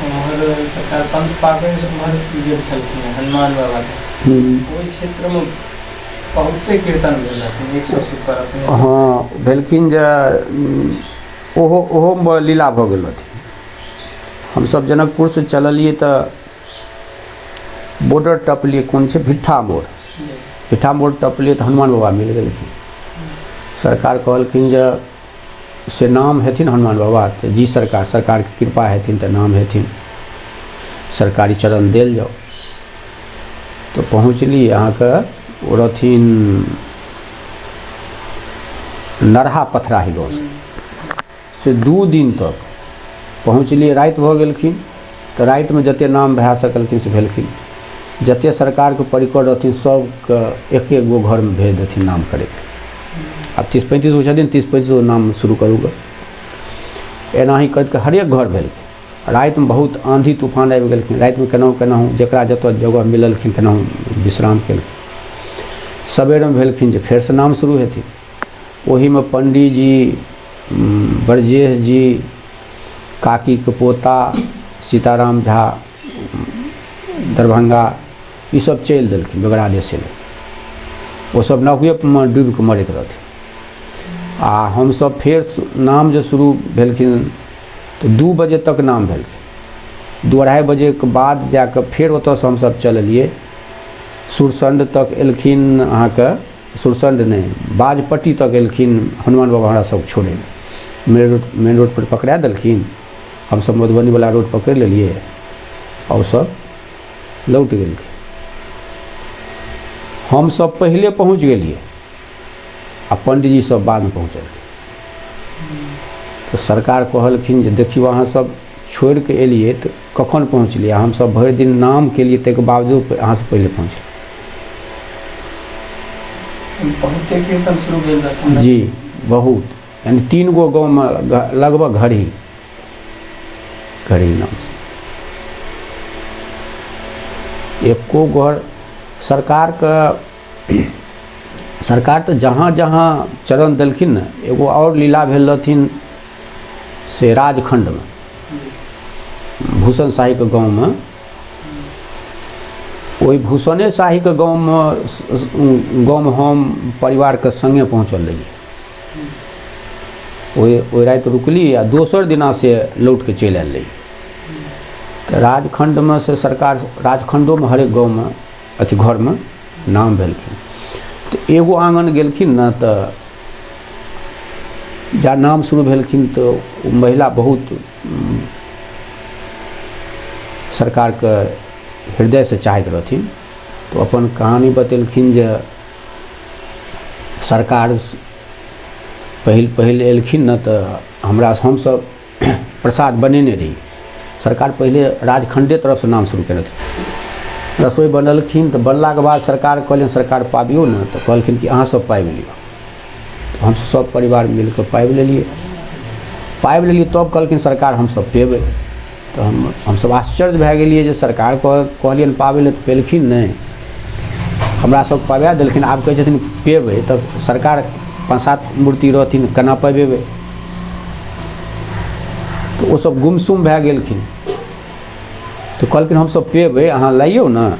सरकार पंथ पाबनि से उम्हर गेल छलखिन हनुमान बाबा के ओहि क्षेत्र में बहुते कीर्तन भेल रहथिन 100 से ऊपर अपने। हाँ भेलखिन जे ओहो लीला भऽ गेल रहथिन। हम सब जनकपुर से चललिए तो बॉर्डर टपलिए कौन से भिट्ठा मोड़ टपलिए तो हनुमान बाबा मिल गेलखिन। सरकार कहलखिन जे से नाम हेथिन हनुमान बाबा तो जी सरकार के कृपा हेथिन तो नाम हेथिन सरकारी चरण देल जाओ। तो पहुँचली अहाँ के रहथिन नरहा पथराही गाँव से 2 दिन तक पहुँचलिए। रात भऽ गेलखिन तो रात में जते नाम भए सकलखिन से भेलखिन। जते सरकार के परिकर रहथिन सबके एक गो घर में भेज देथिन नाम करे। अब 30-35 गो छथिन 30-35 गो नाम शुरू करूँगा एनाही करके हरेक घर भेल। रात में बहुत आंधी तूफान आबि गेलखिन। रात में केनाहू जकरा जतऽ जगह मिललखिन केनाहू विश्राम केलखिन। सबेर में भेलखिन जे फेर से नाम शुरू हेथिन। ओही में पंडित जी ब्रजेश जी काकी के पोता सीताराम झा दरभंगा ये सब चलि देलखिन बेगरा देश से। वो सब नहुए में डूबि के मरैत रहथिन। आ हम सब फेर नाम जो शुरू भेलखिन तो 2 बजे तक नाम भेलखिन। 2-2:30 बजे के बाद जाकर फिर ओतऽ से हम सब चललिए सुरसंड तक एलखिन। अहाँ के सुरसंड नहीं बाजपट्टी तक एलखिन हनुमान बाबा हमरा सब छोड़े मेन रोड पर पकड़ा देलखिन। हम सब मधुबनी वाला रोड पकड़ लेलिए और सब लौट गेलखिन। हम सब पहले पहुँच गेलिए आ पंडित जी सब बाद में पहुँचल। तो सरकार कहलखिन जे देखियो अहाँ सब छोड़ के एलिए तो कखन पहुँचलिए। हम सब भरि दिन नाम के लिए तक बावजूद अहाँ से पहले पहुँचलिए। बहुते कीर्तन शुरू भेल रहथिन जी बहुत, यानी 3 गो गाँव में लगभग घड़ी नाम से एको घर। सरकार तो जहाँ जहाँ चरण देलखिन न एगो और लीला भेल रहथिन से राजखंड में भूषण शाही के गाँव में। वही भूषणे शाही के गाँव में हम परिवार के संगे पहुँचल रही। ओहि रात रुकली आ दोसर दिना से लौट के चलि आयल रही। तो राजखंड में से सरकार राजखंडों में हरेक गाँव में अथी घर में नाम भेलखिन। तो एगो आंगन गेलखिन न तो जा नाम शुरू भेलखिन तो महिला बहुत सरकार के हृदय से चाहैत रहथिन। तो अपन कहानी बतेलखिन जे सरकार पहिल एलखिन न तो हमरा हम सब प्रसाद बनेने रही। सरकार पहले राजखंडे तरफ से नाम शुरू केने रहथिन। रसोई बनलखिन तो बनला के बाद सरकार कहलिन सरकार पाबियो न तो कहलखिन कि अहाँ सब पाबि लियो। तो हम सब परिवार मिल के पाबि लेलिए तब कहलखिन सरकार हम सब पेबै। तो हम सब आश्चर्य भए गेलिए जे सरकार कहलियन पाबै ले पेलखिन नहीं हमरा सब पाबा देलखिन। आब कहै छथिन पेबै तब सरकार 5-7 मूर्ति रहथिन केना पेबेबै। तो वो सब गुमसुम भए गेलखिन। तो कहलखिन हम सब पेबै अहाँ लाइयो न।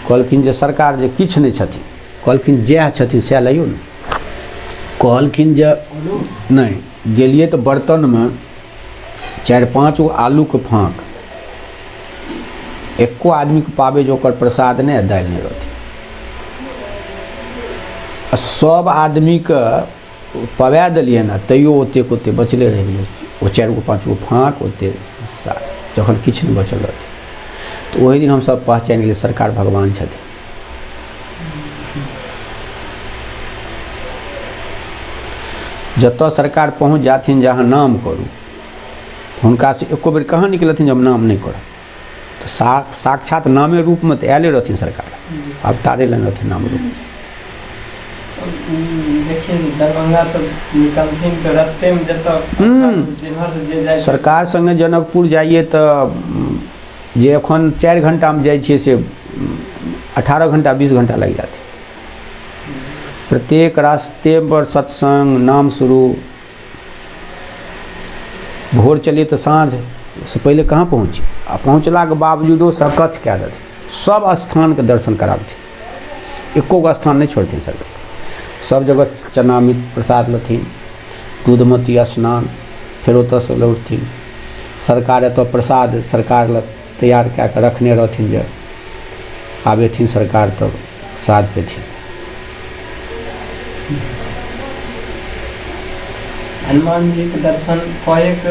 कहलखिन जे सरकार जे किछु नहीं छथिन कहलखिन जएह छथिन सएह लाइयो न। कहलखिन जे नहीं गेलिए तो बर्तन में 4-5 गो आलू के फाँक एको आदमी के पाबे जो ओकर प्रसाद नहीं दालि नहीं रहती। सब आदमी के पवा दिलिए न तैयो ओते बचले रह गए। वो 4-5 गो फाँक ओते जखन किछु नहीं बचल रहती। तो वही दिन हम सब पहचान गेलिए सरकार भगवान छथिन। जतऽ सरकार पहुँच जाथिन जहाँ नाम करू हुनका से एको बेर कहाँ निकलथिन जब नाम नहीं करब। तो साक्षात नामे रूप में तो आयले रहथिन सरकार अवतारे लेने रहथिन नाम रूप। देखिए दरभंगा से निकलथिन तो रास्ते में जतऽ सरकार संगे जनकपुर जाइए तो जे एखन 4 घंटा में जाइ छियै से 18 घंटा 20 घंटा लग जाते। प्रत्येक रास्ते पर सत्संग नाम शुरू भोर चलिए तो साँझ से पहले कहाँ पहुँची आ पहुँचला के बावजूदो सकच कए देथिन, सब स्थान के दर्शन कराबथिन, एको गो स्थान नहीं छोड़थिन सरकार, सब जगह चनामित प्रसाद लथिन, दूधमती स्नान, फिर ओतऽसँ लौटथिन। सरकार एतऽ प्रसाद सरकार लग तैयार कए कऽ रखने रहथिन जे आबेथिन सरकार तब प्रसाद पेथिन। हनुमान जी के दर्शन कएक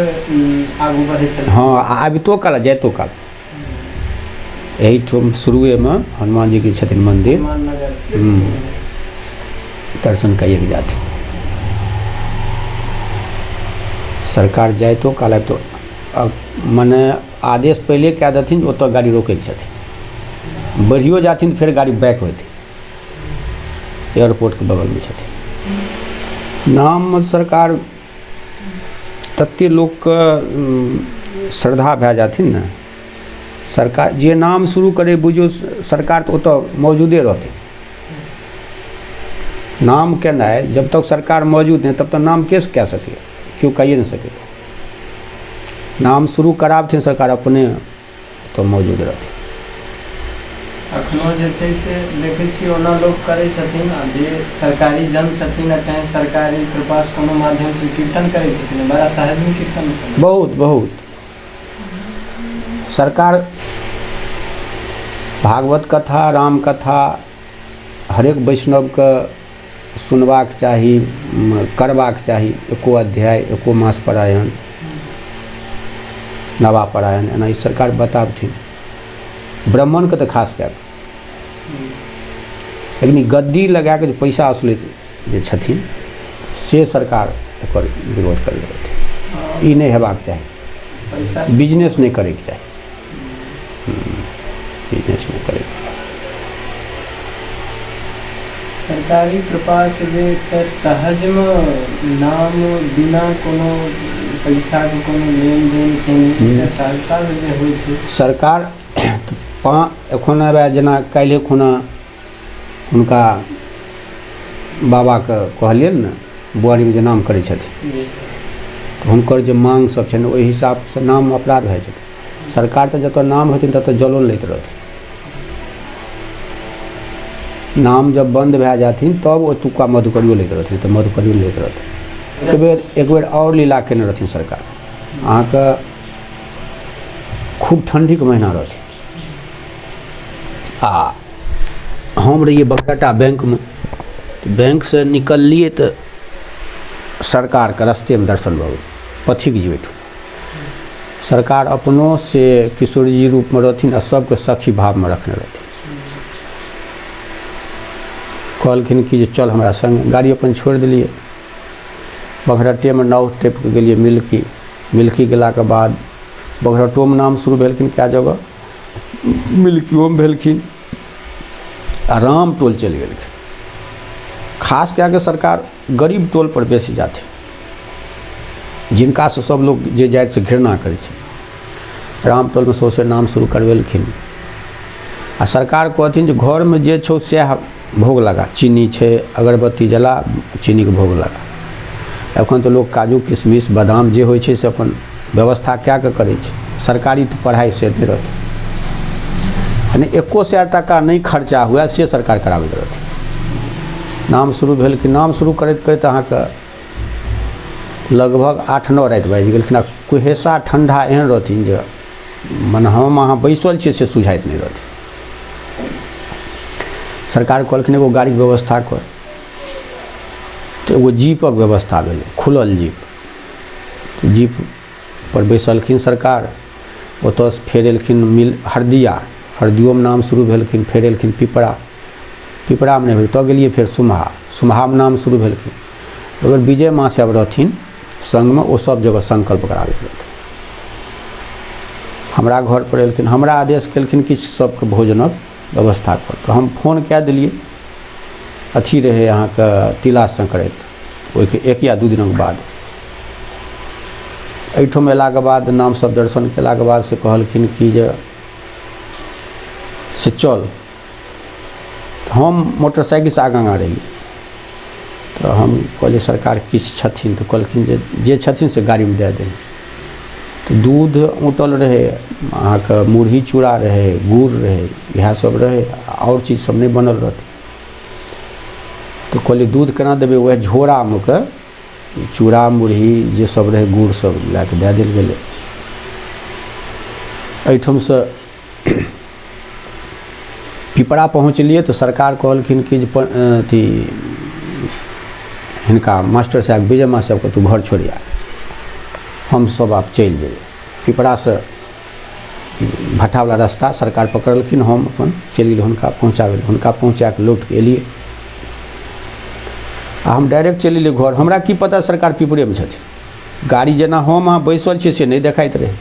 आगू बढ़े छथिन। हाँ, आबितो काल जाइतो काल एहिठाम शुरुए में हनुमान जी के छथिन मंदिर, दर्शन कइए के जाथिन। सरकार जाइतो काल तो अब मने आदेश पहले कए देथिन, ओतऽ गाड़ी रोकै छथिन, बढ़ियो जाथिन फिर गाड़ी बैक होती, एयरपोर्ट के बगल में छथिन। नाम सरकार तत्ते लोग के श्रद्धा भए जाथिन ने, सरकार जे नाम शुरू करे बुझियो सरकार तो ओतऽ मौजूदे रहथिन। नाम केनाइ जब तक सरकार मौजूद नहीं तब तक नाम कैसे कह सके, क्यों कहिए नहीं सके। नाम शुरू कराबथिन सरकार अपने तो मौजूद रहथिन। अखनो जे छै से देखै छी ओना लोग करै छथिन, आ जे सरकारी जन छथिन आ चाहे सरकारी कृपा से कोनो माध्यम से कीर्तन करै छथिन, बड़ा सहज में कीर्तन करै। बहुत सरकार भागवत कथा, राम कथा हरेक वैष्णव के सुनबाक चाही, करबाक चाही। एको अध्याय, एको मास पारायण, नवा पारायण एना ई सरकार बताबथिन। ब्राह्मण के तो खास कए, लेकिन गद्दी लगा के जो पैसा असुलैत जे छथिन से सरकार एकर विरोध कर रहथिन। ई नहीं हेबाक चाही, बिजनेस नहीं करे के चाही, बिजनेस नहीं करे के चाही। सरकारी कृपा से जे सहज में नाम बिना कोनो पैसा के कोनो लेन देन केने सहजता जे होइ छै। सरकार एखन जेना काल्हि खुना हुनका बाबा के कहलियनि ने बुआरी में जे नाम करै छथिन, तऽ हुनकर जे मांग सब छनि ओहि हिसाब से नाम अपराध भए जेतै। सरकार तऽ जतऽ नाम हेथिन ततऽ जलो लैत रहथिन। नाम जब बंद भए जाथिन तब ओतुका मधुकरियो लैत रहथिन, तऽ मधुकरियो लैत रहथिन। एक बेर और लीला केने रहथिन सरकार। अहाँके खूब ठंडी के महीना रहथिन आ हम रहिए बगटाटा बैंक में, तो बैंक से निकललिए तो सरकार के रास्ते में दर्शन भऽ गेल, पथिक जी बैठू। सरकार अपनों से किशोर जी रूप में रहथिन आ सबके सखी भाव में रखने रहथिन। कहलखिन कि जे चल हमरा संग, गाड़ी अपन छोड़ दिलिए, बघरट्टे में नाव टेप के गेलिए मिल्की गेला के बाद बघरट्टो में नाम शुरू भेलखिन कए जगह, मिल्कियो में भेलखिन आ राम टोल चलि गेलखिन। खास कए के सरकार गरीब टोल पर बेसी जाते, जिनका से सब लोग जे जाति से घृणा करै छै। राम टोल में सौसे नाम शुरू करवेलखिन आ सरकार कहथिन जे घर में जे छौ सएह भोग लगा, चीनी छै अगरबत्ती जला, चीनी के भोग लगा। एखन तो लोग काजू किशमिश बादाम जे होइ छै से अपन व्यवस्था कए के करै छै। सरकारी तो पढ़ाई से नहीं रहते, यानी एको सए टका नहीं खर्चा हुआ से सरकार कराबैत रहथिन। नाम शुरू भेल कि नाम शुरू करैत करैत अहाँके लगभग 8-9 राति बाजि गेलखिन। कुहेसा ठंडा एहन रहथिन जे मने हम अहाँ बैसल छियै से सुझाइत नहीं रहथिन। सरकार कहलखिन एगो गाड़ी के व्यवस्था कर, तो एगो जीपक व्यवस्था भेलै, खुलल जीप। जीप पर बैसलखिन सरकार, ओतऽसँ फेर एलखिन हरदियो में नाम शुरू भेलखिन, फेर एलखिन पिपरा में नहीं भेल, तऽ गेलिए फेर सुमहा में नाम शुरू भेलखिन। अगर विजय माँ से अब रहथिन संग में, वो सब जगह संकल्प कराबैत रहथिन। हमरा घर पर एलखिन, हमरा आदेश केलखिन कि सबके भोजनक व्यवस्था कर, तो हम फोन कए दिलिए। अथी रहे अहाँके तिला संक्रांति, ओहिके 1 या 2 दिनक बाद एहिठाम अयलाके बाद नाम सब दर्शन केलाके बाद से कहलखिन कि जे से चल। हम मोटरसाइकिल से आगाँ रहिए, तो हम कहलिए सरकार किछु छथिन, तो कहलखिन जे छथिन से गाड़ी में दे दें। तो दूध उतल रहे, अहाँके मुरही चूड़ा रहे, गुड़ रहे, इएह सब रहे, और चीज सब नहीं बनल रहते। तो कहलिए दूध केना देबै, वह झोरामे के चूड़ा मुरही जे सब रहे, गुड़ सब ला के दे देल गेलै। एहिठाम से पिपरा पहुँचलिए तो सरकार कहलखिन कि जे अथी हिनका मास्टर साहब विजय मास्टर के तू घर छोड़िया, हम सब आप चल जेबै। पिपरा से भट्ठा वाला रास्ता सरकार पकड़लखिन, हम अपन चलि गेलिए हुनका पहुँचाबै, हुनका पहुँचा के लौट के एलिए। आ हम डायरेक्ट चलि एलिए घर। हमरा की पता सरकार पिपरे में छथिन, गाड़ी जेना हम अहाँ बैसल छियै से नहीं देखाइत रहे।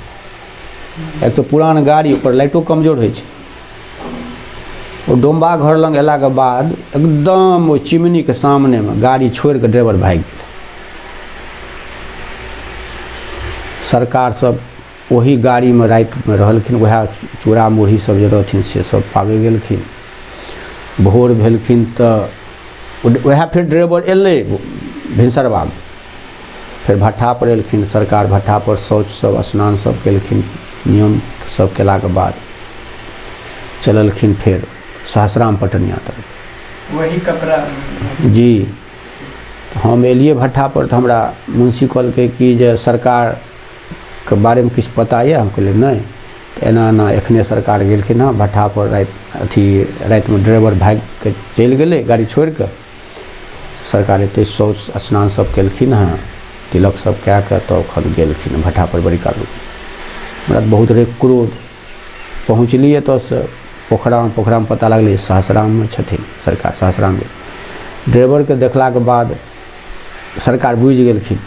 एक तो पुरान गाड़ी, ऊपर लाइटो कमजोर होइ छै। ओ डोम्बा घर लग अयला के बाद एकदम ओ चिमनी के सामने में गाड़ी छोड़ के ड्राइवर भागि गेल। सरकार सब वही गाड़ी में रात में रहलखिन, वह चूड़ा मुरही सब जे रहथिन से सब पाबे गेलखिन। भोर भेलखिन तो वह फिर ड्राइवर एलै भिनसरवा में, फिर भट्ठा पर एलखिन। सरकार भट्ठा पर शौच सब स्नान सब केलखिन, नियम सब केला के बाद चललखिन फिर सहसराम पटनिया तरफ। वही कपड़ा जी। हम एलिए भट्ठा पर तो हमरा मुंशी कहलकै कि जे सरकार के बारे में किछु पता है। हम कहलिए नहीं, तो एना एना एखने सरकार गेलखिन हँ भट्ठा पर, रात में ड्राइवर भाग के चलि गेलै गाड़ी छोड़ के। सरकार एते शौच स्नान सब केलखिन हँ, तिलक सब कए के तो खन गेलखिन भट्ठा पर। बड़ी कालू हमरा बहुत रहे क्रोध। पहुँचलिए तो पोखरा में पता लगलै सहसराम में छथिन सरकार। सहसराम ड्राइवर के देखला के बाद सरकार बुझि गेलखिन,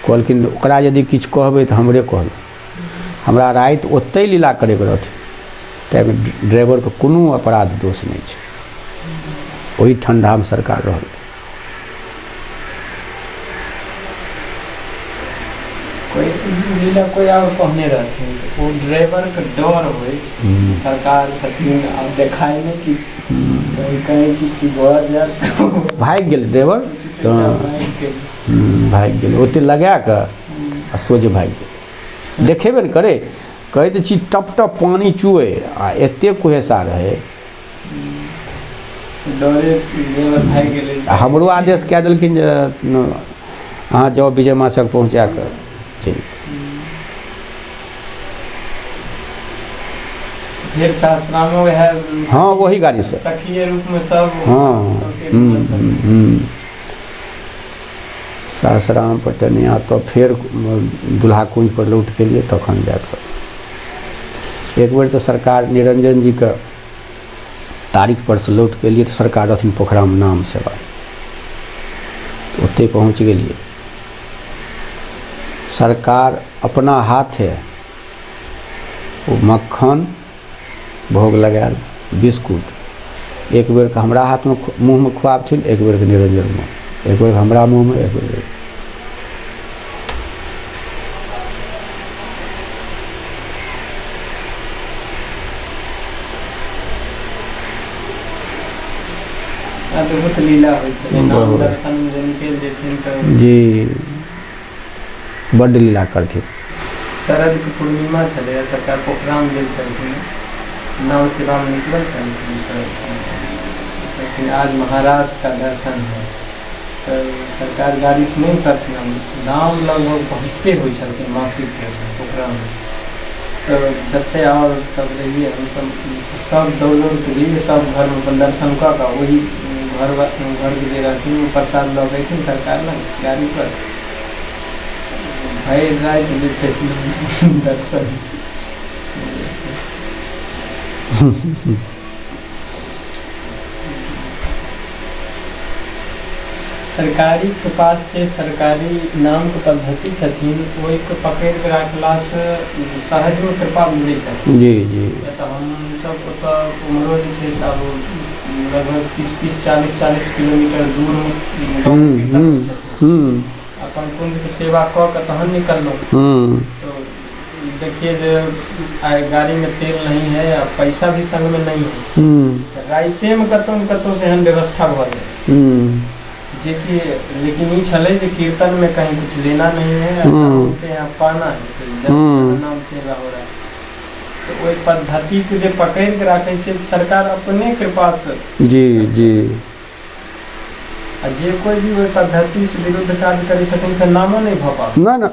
कहलखिन ओकरा यदि किछु कहबै तो हमरे कहबै, हमरा रात ओतै लीला करे के रहथिन। ताहिमे ड्राइवर के कोनो अपराध दोष नहीं छै। वही ठंडा में सरकार रहल। कोई और कहने रहथिन वो ड्राइवर के डर होय, सरकार छथिन अब देखाई नहीं किछु, कहीं किछु भऽ जायत भागि गेल ड्राइवर। भागि गेल ओते लगा के आ सोझे भागि गेल। देखेबे ने करे, कहै तऽ छी टप टप पानी चुए आ एते कुहेसा रहे। डरे ड्राइवर भागि गेलै। हमरो आदेश कए देलखिन जे अहाँ जाओ विजय मासक पहुँचा के चलि। फिर सहसराम में वह हाँ वही गाड़ी से सखीय रूप में सब। हाँ सहसराम पटनिया तो फिर दुल्हा कुंज पर लौट के लिए तखन जाकर एक बेर तो सरकार निरंजन जी का तारीख पर से लौट के लिए तो सरकार रहथिन पोखरा में नाम सेवा, तो ओते पहुँच गेलिए। सरकार अपना हाथे वो मक्खन भोग लगायल, बिस्कुट एक बेर के हमरा हाथ में मुँह में खुआबथिन, एक बेर के निरंजन में, एक बेर हमरा मुँह में, एक बेर बहुत लीला होइ छै। नाम दर्शन जिनके जेथिन तऽ जी बड्ड लीला करथिन। शरद के पूर्णिमा छलै, सरकार पोखरा में गेल छलखिन, नाव सेवा में निकलल छलखिन, लेकिन आज महाराज का दर्शन है तो सरकार गाड़ी से नहीं उतरथिन। नाम लगभग बहुते होइ छलखिन मासिक के पोखरा में। तो जते और सब रहिए हम सब दौड़ के जइए, सब घर में अपन दर्शन कऽ के वही घर के जे रहथिन वो प्रसाद लऽ गएथिन सरकार लग गाड़ी पर। भरि राति जे छै से दर्शन। सरकारी के पास जे सरकारी नाम के पद्धति छथिन ओहि के पकड़ के रखला से सहज में कृपा मिलै छथिन। जी जी। तऽ हम सब ओतऽ उम्हरो जे छै से अब लगभग 30-40 किलोमीटर दूर अपन कुंज के सेवा कऽ के तहन निकललहुँ। तो देखिए जो गाड़ी में तेल नहीं है और पैसा भी संग में नहीं है, राइते में कतौ न कतौ से एहन व्यवस्था भऽ जाए जे कि लेकिन ई छले जे कीर्तन में कहीं कुछ लेना नहीं है, उनके यहाँ पाना है, तो नाम सेवा हो रहा है। तो वही पद्धति के जे पकड़ के रखे से सरकार अपने कृपा से जी जी आ जे कोई भी वही पद्धति से विरुद्ध कार्य करे छथिन, नामो नहीं भऽ पाबै। ना ना